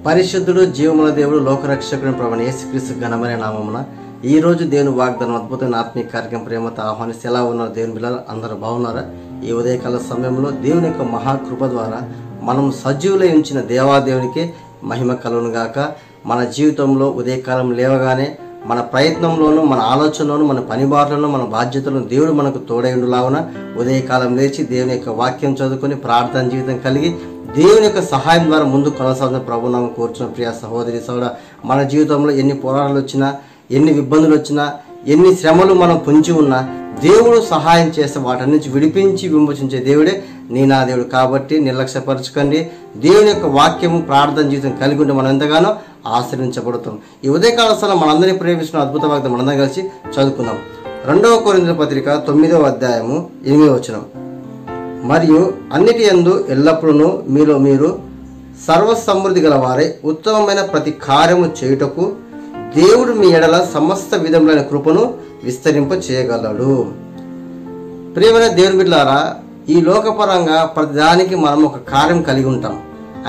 పరిశుద్ధుడు జీవముల దేవుడు లోకరక్షకుని ప్రభువైన యేసుక్రీస్తు ఘనమైన నామమున ఈ రోజు దేవుని వాగ్దానం అద్భుతమైన ఆత్మీయ కార్యక్రమం ప్రేమతో ఆహ్వానిస్తే ఎలా ఉన్నారు దేవుని బిడ్డలు? అందరూ బాగున్నారా? ఈ ఉదయకాల సమయంలో దేవుని యొక్క మహాకృప ద్వారా మనం సజీవులై ఉంచిన దేవాదేవునికి మహిమ కలుగును గాక. మన జీవితంలో ఉదయకాలం లేవగానే మన ప్రయత్నంలోనూ మన ఆలోచనలోనూ మన పనిబాట్లను మన బాధ్యతలను దేవుడు మనకు తోడైండులాగున ఉదయకాలం లేచి దేవుని యొక్క వాక్యం చదువుకొని ప్రార్థన జీవితం కలిగి దేవుని యొక్క సహాయం ద్వారా ముందు కొనసాగుతున్న ప్రభునామం కోరుచున్న ప్రియ సహోదరి సోదర, మన జీవితంలో ఎన్ని పోరాటాలు వచ్చినా, ఎన్ని ఇబ్బందులు వచ్చినా, ఎన్ని శ్రమలు మనం పొంచి ఉన్నా దేవుడు సహాయం చేస్తే వాటి నుంచి విడిపించి విమోచించే దేవుడే నా దేవుడు. కాబట్టి నిర్లక్ష్యపరచకండి. దేవుని యొక్క వాక్యము ప్రార్థన జీవితం కలిగి ఉంటే మనం ఎంతగానో ఆశ్రయించబడతాం. ఈ ఉదయకాల స్థలం మనందరినీ ప్రేమిస్తున్న అద్భుత వాగ్దానం మనందరం కలిసి చదువుకుందాం. 2వ కొరింథీయుల పత్రిక 9వ అధ్యాయము 8వ వచనం. మరియు అన్నిటి యందు ఎల్లప్పుడూ మీలో మీరు సర్వసమృద్ధి గలవారై ఉత్తమమైన ప్రతి కార్యము చేయుటకు దేవుడు మీ ఎడల సమస్త విధములైన కృపను విస్తరింప చేయగలడు. ప్రియమైన దేవుని బిడ్డలారా, ఈ లోకపరంగా ప్రతిదానికి మనం ఒక కార్యం కలిగి ఉంటాం.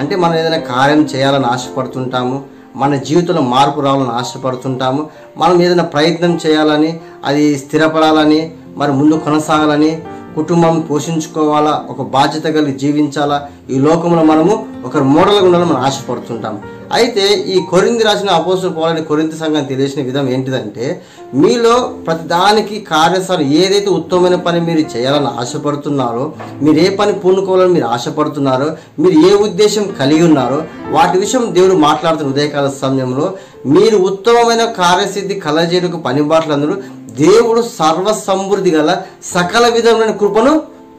అంటే మనం ఏదైనా కార్యం చేయాలని ఆశపడుతుంటాము, మన జీవితంలో మార్పు రావాలని ఆశపడుతుంటాము, మనం ఏదైనా ప్రయత్నం చేయాలని, అది స్థిరపడాలని, మరి ముందు కొనసాగాలని, కుటుంబం పోషించుకోవాలా, ఒక బాధ్యత కలిగి జీవించాలా, ఈ లోకంలో మనము ఒకరు మోడల్గా ఉండాలని మనం ఆశపడుతుంటాం. అయితే ఈ కొరింథీ రాసిన అపోస్తలుడు పౌలు కొరింథీ సంఘాన్ని తెలియజేసిన విధం ఏంటిదంటే, మీలో ప్రతిదానికి కార్యసారం ఏదైతే ఉత్తమమైన పని మీరు చేయాలని ఆశపడుతున్నారో, మీరు ఏ పని పూనుకోవాలని మీరు ఆశపడుతున్నారో, మీరు ఏ ఉద్దేశం కలిగి ఉన్నారో వాటి విషయం దేవుడు మాట్లాడుతున్న ఉదయకాల సమయంలో మీరు ఉత్తమమైన కార్యసిద్ధి కలజేయడానికి పనిబాట్లందరూ దేవుడు సర్వసమృద్ధి గల సకల విధమైన కృపను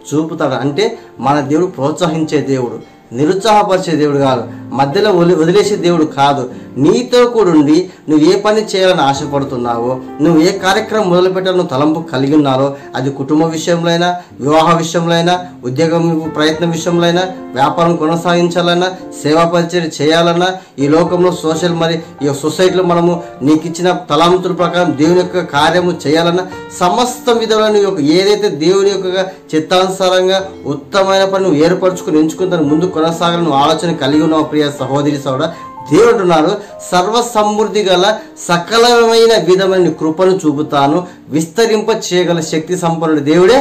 చూపుతాడు. అంటే మన దేవుడు ప్రోత్సహించే దేవుడు, నిరుత్సాహపరిచే దేవుడు కాదు, మధ్యలో వదిలేసే దేవుడు కాదు. నీతో కూడా ఉండి నువ్వు ఏ పని చేయాలని ఆశపడుతున్నావో, నువ్వు ఏ కార్యక్రమం మొదలుపెట్టాలని తలంపు కలిగి ఉన్నారో, అది కుటుంబ విషయంలో అయినా, వివాహ విషయంలో అయినా, ఉద్యోగం ప్రయత్నం విషయంలో అయినా, వ్యాపారం కొనసాగించాలన్నా, సేవా పరిచయం చేయాలన్నా, ఈ లోకంలో ఈ సొసైటీలో మనము నీకు ఇచ్చిన తలాంతుల ప్రకారం దేవుని యొక్క కార్యము చేయాలన్నా, సమస్త విధమైన ఏదైతే దేవుని యొక్క చిత్తానుసారంగా ఉత్తమమైన పని నువ్వు ఏర్పరచుకుని ఎంచుకుని దాన్ని ముందు కొనసాగాలని ఆలోచన కలిగి ఉన్నావు ప్రియ సహోదరి సోదర. దేవుడు అంటున్నారు, సర్వసమృద్ధి గల సకలమైన విధమైన కృపను చూపుతాను, విస్తరింప చేయగల శక్తి సంపన్నుడు దేవుడే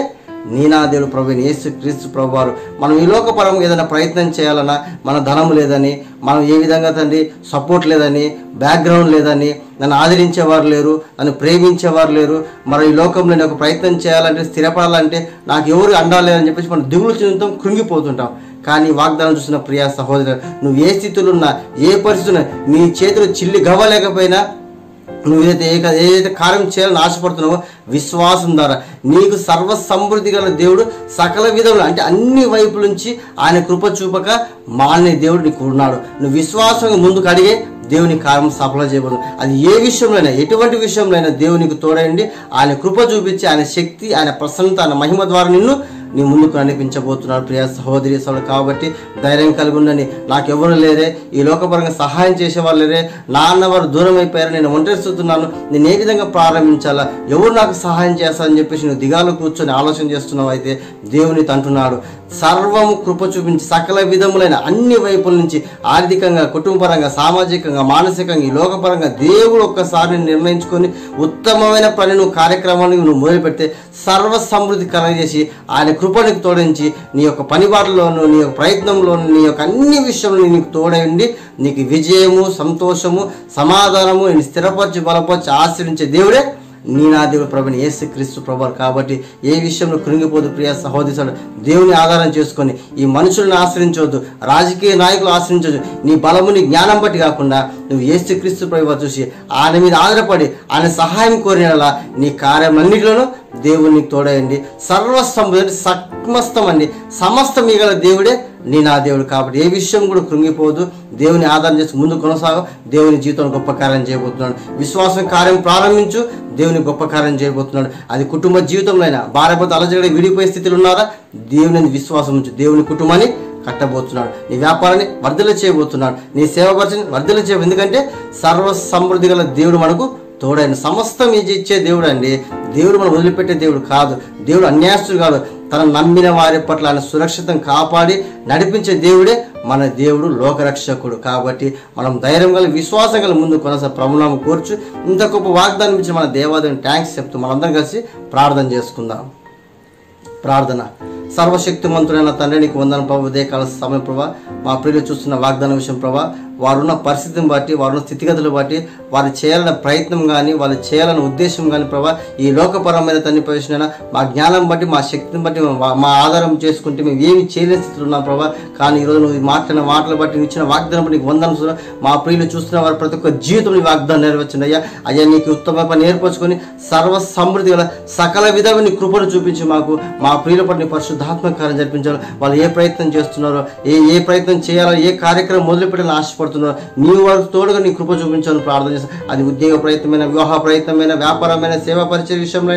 నా దేవుడు ప్రభువైన యేసుక్రీస్తు ప్రభువారు. మనం ఈ లోకపరంగా ఏదైనా ప్రయత్నం చేయాలన్నా, మన ధనం లేదని, మనం ఏ విధంగా తండ్రి సపోర్ట్ లేదని, బ్యాక్గ్రౌండ్ లేదని, నన్ను ఆదరించేవారు లేరు, నన్ను ప్రేమించేవారు లేరు, మరి ఈ లోకంలో నేను ఒక ప్రయత్నం చేయాలంటే, స్థిరపడాలంటే నాకు ఎవరు అండాలేదని చెప్పేసి మనం దిగులు చెందుతాం, కృంగిపోతుంటాం. కానీ వాగ్దానం చూసిన ప్రియ సహోదరు, నువ్వు ఏ స్థితిలో ఉన్నా, ఏ పరిస్థితున్నా, నీ చేతులు చిల్లి గవ్వలేకపోయినా, నువ్వు ఏదైతే కార్యం చేయాలని ఆశపడుతున్నావో విశ్వాసం ద్వారా నీకు సర్వసమృద్ధి గల దేవుడు సకల విధములు, అంటే అన్ని వైపుల నుంచి ఆయన కృప చూపక మానే దేవుడు నీకు ఉన్నాడు. నువ్వు విశ్వాసంగా ముందుకు అడిగే దేవుని కార్యం సఫలం చేయబడు. అది ఏ విషయంలో అయినా, ఎటువంటి విషయంలో అయినా దేవునికి తోడైండి ఆయన కృప చూపించి, ఆయన శక్తి, ఆయన ప్రసన్నత, ఆయన మహిమ ద్వారా నీ ముందుకు నడిపించబోతున్నాడు ప్రియ సహోదరి సోదరుడు. కాబట్టి ధైర్యం కలిగి ఉండండి. నాకెవరు లేరే, ఈ లోకపరంగా సహాయం చేసేవాళ్ళు లేరే, నా అన్నవారు దూరం అయిపోయారు, నేను ఒంటరిస్తున్నాను, నేను ఏ విధంగా ప్రారంభించాలా, ఎవరు నాకు సహాయం చేస్తారని చెప్పేసి నువ్వు దిగాలు కూర్చొని ఆలోచన చేస్తున్నావు. అయితే దేవుని అంటున్నాడు, సర్వము కృప చూపించి సకల విధములైన అన్ని వైపుల నుంచి ఆర్థికంగా, కుటుంబపరంగా, సామాజికంగా, మానసికంగా, ఈ లోకపరంగా దేవుడు ఒక్కసారి నిర్ణయించుకొని ఉత్తమమైన పని నువ్వు కార్యక్రమాన్ని నువ్వు మొదలుపెడితే సర్వసమృద్ధి కలగజేసి ఆయన కృపనికి తోడించి నీ యొక్క పనిబాట్లోను, నీ యొక్క ప్రయత్నంలోను, నీ యొక్క అన్ని విషయంలో నీకు తోడైండి నీకు విజయము, సంతోషము, సమాధానము, నేను స్థిరపరిచి బలపరిచి ఆశ్రయించే దేవుడే నా దేవుడు ప్రభువైన యేసుక్రీస్తు ప్రభువారు. కాబట్టి ఏ విషయంలో కృంగిపోదు ప్రియ సహోదరి, దేవుని ఆధారం చేసుకొని ఈ మనుషులను ఆశ్రయించవద్దు, రాజకీయ నాయకులు ఆశ్రయించవద్దు. నీ బలము, నీ జ్ఞానం బట్టి కాకుండా నువ్వు యేసుక్రీస్తు ప్రభువారు చూసి ఆయన మీద ఆధారపడి ఆయన సహాయం కోరినలా నీ కార్యమన్నిటిలోనూ దేవునికి తోడయండి. సర్వసమృద్ధి సమస్తం అండి, సమస్తం మిగల దేవుడే నా దేవుడు. కాబట్టి ఏ విషయం కూడా కృంగిపోదు, దేవుని ఆధారం చేసి ముందు కొనసాగు. దేవుని జీవితంలో గొప్ప కార్యం చేయబోతున్నాడు. విశ్వాసం కార్యం ప్రారంభించు, దేవుని గొప్ప కార్యం చేయబోతున్నాడు. అది కుటుంబ జీవితంలో అయినా, భార్యభర్త అలజడి విడిపోయే స్థితిలో ఉన్నారా, దేవుని విశ్వాసం ఉంచు, దేవుని కుటుంబాన్ని కట్టబోతున్నాడు. నీ వ్యాపారాన్ని వర్ధల చేయబోతున్నాడు, నీ సేవ పరిచయం వర్ధల చేయబో. ఎందుకంటే సర్వసమృద్ధి గల దేవుడు మనకు తోడైన సమస్తం ఇచ్చే దేవుడు అండి. దేవుడు మనం వదిలిపెట్టే దేవుడు కాదు. దేవుడు అన్యాయస్తుడు కాదు. తన నమ్మిన వారి పట్ల ఆయన సురక్షితం కాపాడి నడిపించే దేవుడే మన దేవుడు లోకరక్షకుడు. కాబట్టి మనం ధైర్యం గల విశ్వాసం గల ముందు కొనసాగి ప్రభునామం కోర్చు ఇంత గొప్ప వాగ్దానం ఇచ్చి మన దేవాదేవుని థ్యాంక్స్ చెప్తూ మనందరం కలిసి ప్రార్థన చేసుకుందాం. ప్రార్థన. సర్వశక్తిమంతుడైన తండ్రి నీకు వందనం ప్రభు. ఉదయకాల సమయం ప్రభా, మా ప్రియులు చూస్తున్న వాగ్దానం విషయం ప్రభా, వారున్న పరిస్థితిని బట్టి, వారున్న స్థితిగతులు బట్టి, వారు చేయాలన్న ప్రయత్నం కానీ, వాళ్ళు చేయాలన్న ఉద్దేశం కానీ ప్రభా, ఈ లోకపరమైన తండ్రి ప్రవేశన మా జ్ఞానం బట్టి, మా శక్తిని బట్టి, మా ఆధారం చేసుకుంటే మేము ఏమి చేయలేని స్థితిలో ఉన్నాం ప్రభా. కానీ ఈరోజు నువ్వు మాట్లాడిన మాటలు బట్టి, నువ్వు ఇచ్చిన వాగ్దానం బట్టి నీకు వందనం. మా ప్రియులు చూస్తున్న వారు ప్రతి ఒక్క జీవితంలో ఈ వాగ్దానం నెరవేర్చండి అయ్యా. అయ్యా నీకు ఉత్తమ పని ఏర్పరచుకొని సర్వ సమృద్ధి గల సకల విధమైన నీ కృపను చూపించి మాకు మా ప్రియుల పట్ల నీ పరిశుద్ధాత్మక కార్యం జరిపించాలి. వాళ్ళు ఏ ప్రయత్నం చేస్తున్నారో, ఏ ప్రయత్నం చేయాలో, ఏ కార్యక్రమం మొదలుపెట్టాలని ఆశపడుతున్నారో నీవు వారికి తోడుగా నీ కృప చూపించాలని ప్రార్థన చేస్తాను. అది ఉద్యోగ ప్రయత్నమైన, వివాహ ప్రయత్నమైన, వ్యాపారమైన, సేవా పరిచయ విషయంలో,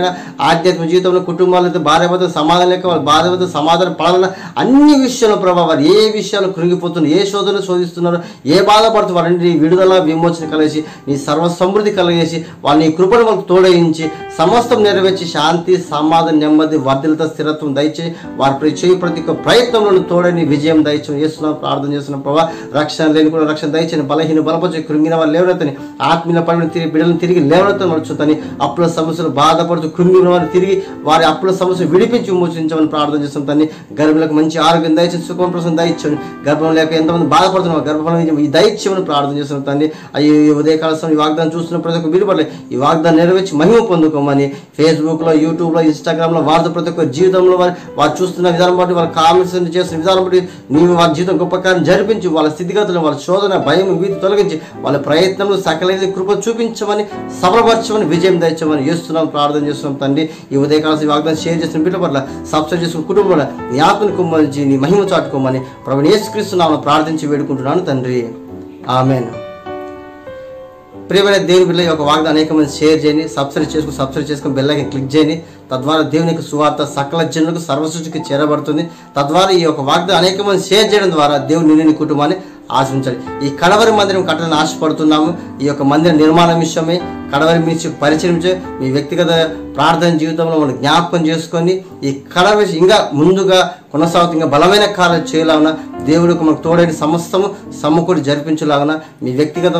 ఆధ్యాత్మిక జీవితంలో, కుటుంబాలతో, భార్యభర్త సమాధానం లేక వాళ్ళ భార్యభర్త సమాధానం పడాలన్న అన్ని విషయాల్లో ప్రభావ, వారు ఏ విషయాలు కృంగిపోతున్నారు, ఏ శోధనలు శోధిస్తున్నారో, ఏ బాధపడుతూ వారిని విడుదల విమోచన కలిగేసి నీ సర్వ సమృద్ధి కలిగేసి వాళ్ళ నీ కృపను వాళ్ళకు తోడయించి సమస్తం నెరవేర్చి శాంతి, సమాధానం, నెమ్మది, వర్ధిలత, స్థిరత్వం దయచేసి వారి చేయి ప్రతి ఒక్క ప్రయత్నంలో తోడని విజయం దయచేసి చేస్తున్నాం. ప్రార్థన చేస్తున్నాం ప్రభావ. రక్షణ లేని కూడా రక్షణ దయచేసి బలహీన బలపరిచి కృంగిన వారు లేవనెత్తని, ఆత్మీయ పడిన తిరిగి బిడ్డలను తిరిగి లేవనెత్తని నడుచుతని, అప్పుల సమస్యలు బాధపడుతూ కృంగిన వారిని తిరిగి వారి అప్పుల సమస్యలు విడిపించి విమోచించమని ప్రార్థన చేస్తాం. తన్ని గర్భులకు మంచి ఆరోగ్యం దయచేసి సుఖం ప్రసం దయచేయండి. గర్భం లేక ఎంతమంది బాధపడుతున్నారు, గర్భఫలం ఈ దయచేయమని ప్రార్థన చేస్తున్నాం. తండ్రి అయ్యి ఉదయకాల సమయం ఈ వాగ్దానం చూస్తున్న ప్రతి ఒక్క విలువలే ఈ వాగ్దానం నెరవేర్చి మహిమ పొందుకోమని ఫేస్బుక్లో, యూట్యూబ్లో, ఇన్స్టాగ్రామ్లో వారితో ప్రతి ఒక్క జీవితంలో వారు చూస్తున్న విధానం బట్టి, వాళ్ళ కామెంట్స్ చేస్తున్న విధానం బట్టి నీవు వారి జీవితం గొప్ప కార్యం జరిపించి వాళ్ళ స్థితిగతులను, వాళ్ళ శోధన, భయం, వీటి తొలగించి వాళ్ళ ప్రయత్నంలో సకలైన కృప చూపించమని, సఫలపరచమని, విజయం దయచమని చేస్తున్నాం. ప్రార్థన చేస్తున్నాం. తండ్రి ఈ ఉదయకాల వాగ్దానం షేర్ చేసిన బిడ్డ పట్ల, సబ్స్క్రైబ్ చేసుకున్న కుటుంబంలో నీ ఆత్మను కుమ్మరించి నీ మహిమ చాటుకోమని ప్రభువైన యేసుక్రీస్తు నామమున ప్రార్థించి వేడుకుంటున్నాను తండ్రి. ఆమేన్. ప్రియమైన దేవుని బిడ్డల యొక్క వాగ్దానం అనేక మంది షేర్ చేయండి, సబ్స్క్రైబ్ చేసుకుని బెల్ ఐకాన్ క్లిక్ చేయండి. తద్వారా దేవుని యొక్క సువార్త సకల జనులకు సర్వసృష్టికి చేరబడుతుంది. తద్వారా ఈ యొక్క వాగ్దానం అనేక మంది షేర్ చేయడం ద్వారా దేవుడు నిన్ను నీ కుటుంబాన్ని ఆశించాలి. ఈ కడవరి మందిరం కట్టాలని ఆశపడుతున్నాము. ఈ యొక్క మందిర నిర్మాణం విషయమే, కడవరి నుంచి పరిచయించే మీ వ్యక్తిగత ప్రార్థన జీవితంలో మనం జ్ఞాపకం చేసుకొని ఈ కడవరి ఇంకా ముందుగా కొనసాగుతూ ఇంకా బలమైన కార్యాలు చేయలాగున దేవుడికి మనకు తోడైన సమస్తము సమకూడి జరిపించలాగున మీ వ్యక్తిగత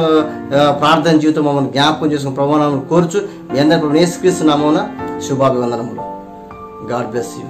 ప్రార్థన జీవితం మమ్మల్ని జ్ఞాపకం చేసుకుని ప్రమాణాలను కోరుచు మీ అందరి యేసుక్రీస్తు నామమున శుభాభివందనములు. God bless you.